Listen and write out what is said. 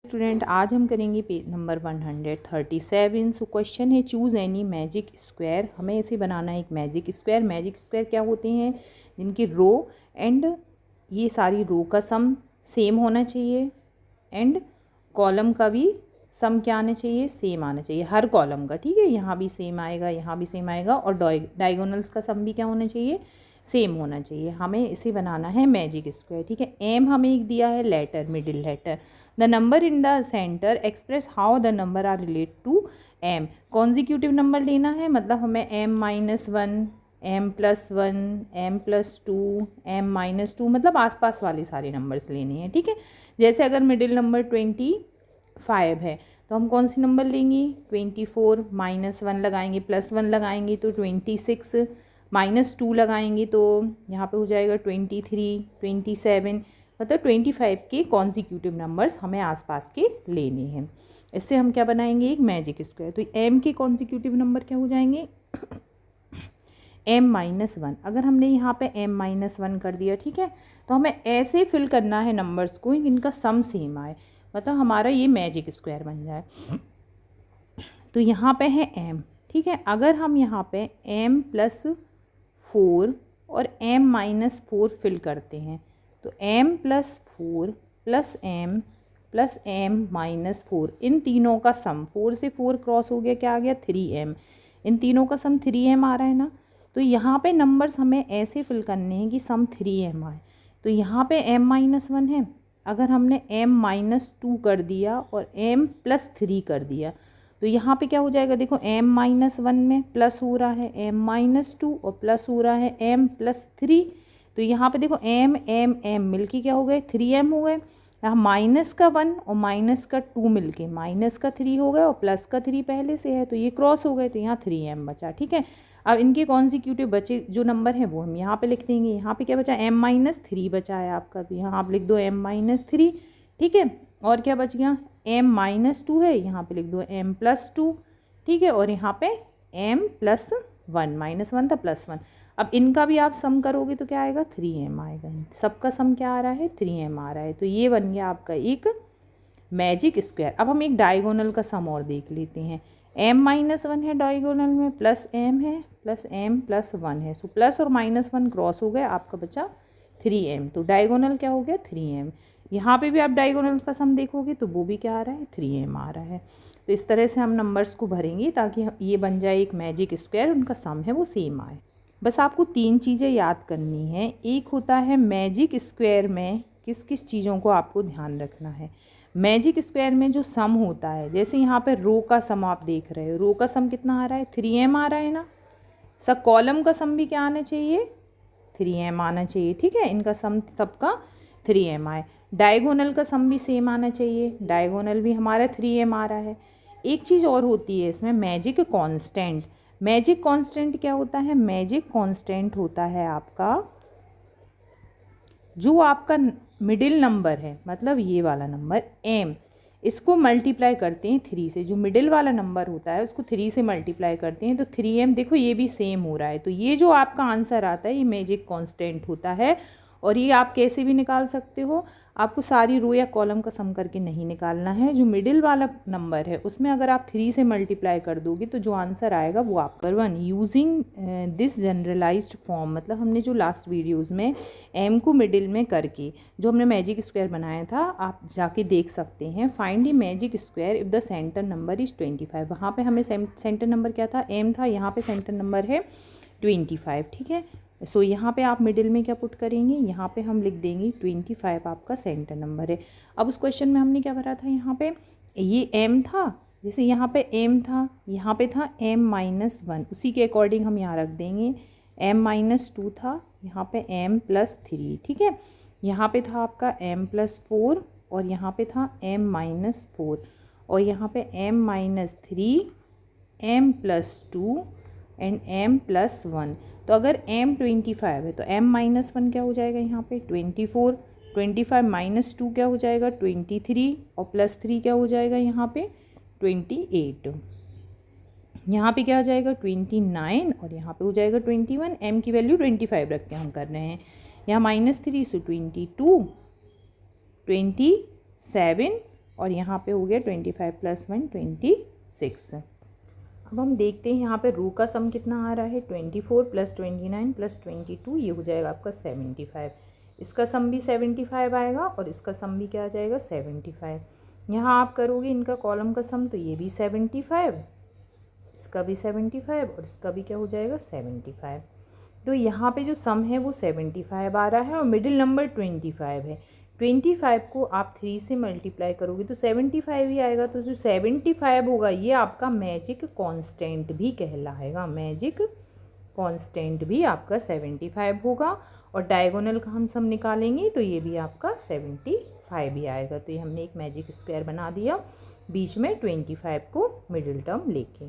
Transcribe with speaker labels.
Speaker 1: Student, आज हम करेंगे पेज नंबर 137। सो क्वेश्चन है चूज़ एनी मैजिक स्क्वायर। हमें इसे बनाना है एक मैजिक स्क्वायर। मैजिक स्क्वायर क्या होते हैं? जिनकी रो एंड ये सारी रो का सम सेम होना चाहिए एंड कॉलम का भी सम क्या आना चाहिए? सेम आना चाहिए हर कॉलम का। ठीक है, यहाँ भी सेम आएगा, यहाँ भी सेम आएगा और डायगोनल्स का सम भी क्या होना चाहिए? सेम होना चाहिए। हमें इसे बनाना है मैजिक स्क्वायर। ठीक है, एम हमें एक दिया है letter, middle letter. The number in the centre express how the number are relate to them. Consecutive number लेना है, मतलब हमें m-1, m+1, m+2, m-2, मतलब आसपास वाले सारे नंबर्स लेने हैं। ठीक है, जैसे अगर मिडिल नंबर 25 है तो हम कौन सी नंबर लेंगे? 24, -1 लगाएंगे, +1 लगाएंगे तो 26, -2 लगाएंगे तो यहाँ पे हो जाएगा 23, 27, मतलब 25 के कॉन्जिक्यूटिव नंबर्स हमें आसपास के लेने हैं। इससे हम क्या बनाएंगे? एक मैजिक स्क्वायर। तो m के कॉन्जिक्यूटिव नंबर क्या हो जाएंगे? m-1। अगर हमने यहाँ पे m-1 कर दिया, ठीक है, तो हमें ऐसे फिल करना है नंबर्स को इनका सम सेम आए, मतलब हमारा ये मैजिक स्क्वायर बन जाए। तो यहाँ पे है m, ठीक है, अगर हम यहाँ पे m+4 और m-4 फिल करते हैं तो m+4 + m + m-4 इन तीनों का सम, 4 से 4 क्रॉस हो गया, क्या आ गया? 3m। इन तीनों का सम 3m आ रहा है ना। तो यहाँ पे नंबर्स हमें ऐसे फिल करने हैं कि सम 3m आए। तो यहाँ पे m-1 है, अगर हमने m-2 कर दिया और m+3 कर दिया तो यहाँ पे क्या हो जाएगा? देखो m-1 में प्लस हो रहा है m-2 और प्लस हो रहा है m+3। तो यहाँ पे देखो m मिलके क्या हो गए? 3m हो गए। यहाँ -1 और -2 मिलके -3 हो गए और +3 पहले से है तो ये क्रॉस हो गए, तो यहाँ 3m बचा। ठीक है, अब इनके कॉन्जिक्यूटिव बचे जो नंबर हैं वो हम यहाँ पे लिख देंगे। यहाँ पे क्या बचा? m-3 बचा है आपका, तो यहाँ आप लिख दो m-3। ठीक है, और क्या बच गया? m-2 है, यहाँ पे लिख दो m+2। ठीक है, और यहाँ पे m+1, -1 था +1। अब इनका भी आप सम करोगे तो क्या आएगा? 3m आएगा। सबका सम क्या आ रहा है? 3m आ रहा है। तो ये बन गया आपका एक मैजिक स्क्वायर। अब हम एक डायगोनल का सम और देख लेते हैं। m-1 है डायगोनल में, प्लस m है, प्लस m+1 है। सो प्लस और -1 क्रॉस हो गए, आपका बचा 3m। तो डायगोनल क्या हो गया? 3m। यहाँ पे भी आप डायगोनल का सम देखोगे तो वो भी क्या आ रहा है? 3m आ रहा है। तो इस तरह से हम नंबर्स को भरेंगे ताकि ये बन जाए एक मैजिक स्क्वायर, उनका सम है वो सेम आए। बस आपको 3 चीज़ें याद करनी है। एक होता है मैजिक स्क्वायर में किस किस चीज़ों को आपको ध्यान रखना है। मैजिक स्क्वायर में जो सम होता है, जैसे यहाँ पे रो का सम आप देख रहे हो, रो का सम कितना आ रहा है? 3m आ रहा है ना। सब कॉलम का सम भी क्या आना चाहिए? 3m आना चाहिए। ठीक है, इनका सम सबका 3m आए। डायगोनल का सम भी सेम आना चाहिए, डायगोनल भी हमारा 3m आ रहा है। एक चीज़ और होती है इसमें, मैजिक कांस्टेंट। मैजिक कांस्टेंट क्या होता है? मैजिक कांस्टेंट होता है आपका जो आपका मिडिल नंबर है, मतलब ये वाला नंबर m, इसको मल्टीप्लाई करते हैं 3 से। जो मिडिल वाला नंबर होता है उसको 3 से मल्टीप्लाई करते हैं तो 3m, देखो ये भी सेम हो रहा है। तो ये जो आपका आंसर आता है ये मैजिक कांस्टेंट होता है। और ये आप कैसे भी निकाल सकते हो, आपको सारी रो या कॉलम का सम करके नहीं निकालना है। जो मिडिल वाला नंबर है उसमें अगर आप 3 से मल्टीप्लाई कर दोगे तो जो आंसर आएगा वो आपका 1। यूजिंग दिस जनरलाइज्ड फॉर्म, मतलब हमने जो लास्ट वीडियोज़ में m को मिडिल में करके जो हमने मैजिक स्क्वायर बनाया था, आप जाके देख सकते हैं। Find the magic square if the centre number is 25। वहाँ पे हमें सेंटर नंबर क्या था? m था, यहाँ पे सेंटर नंबर है 25। ठीक है, सो यहाँ पे आप मिडिल में क्या पुट करेंगे? यहाँ पे हम लिख देंगे 25 आपका सेंटर नंबर है। अब उस क्वेश्चन में हमने क्या भरा था? यहाँ पे ये m था, जैसे यहाँ पे m था, यहाँ पे था m-1, उसी के अकॉर्डिंग हम यहाँ रख देंगे। m-2 था, यहाँ पे m+3। ठीक है, यहाँ पे था आपका m+4 और यहाँ पे था m-4 और यहाँ पे m-3, m+2 एंड m+1। तो अगर m25 है तो m-1 क्या हो जाएगा? यहाँ पे 24, 25 -2 क्या हो जाएगा? 23 और +3 क्या हो जाएगा? यहाँ पे 28। यहाँ पे क्या आ जाएगा? 29 और यहाँ पे हो जाएगा 21। m की वैल्यू 25 रख के हम कर रहे हैं। यहाँ -3 से 22, 27 और यहाँ पे हो गया 25 + 1 26। अब हम देखते हैं यहाँ पे रो का सम कितना आ रहा है, 24 + 29 + 22, ये हो जाएगा आपका 75। इसका सम भी 75 आएगा और इसका सम भी क्या आ जाएगा 75। यहाँ आप करोगे इनका कॉलम का सम तो ये भी 75, इसका भी 75 और इसका भी क्या हो जाएगा 75। तो यहाँ पे जो सम है वो 75 आ रहा है और मिडिल नंबर 25 है। 25 को आप 3 से मल्टीप्लाई करोगे तो 75 ही आएगा। तो जो 75 होगा ये आपका मैजिक कांस्टेंट भी कहलाएगा, मैजिक कांस्टेंट भी आपका 75 होगा। और डायगोनल का हम सम निकालेंगे तो ये भी आपका 75 ही आएगा। तो ये हमने एक मैजिक स्क्वायर बना दिया बीच में 25 को मिडिल टर्म लेके।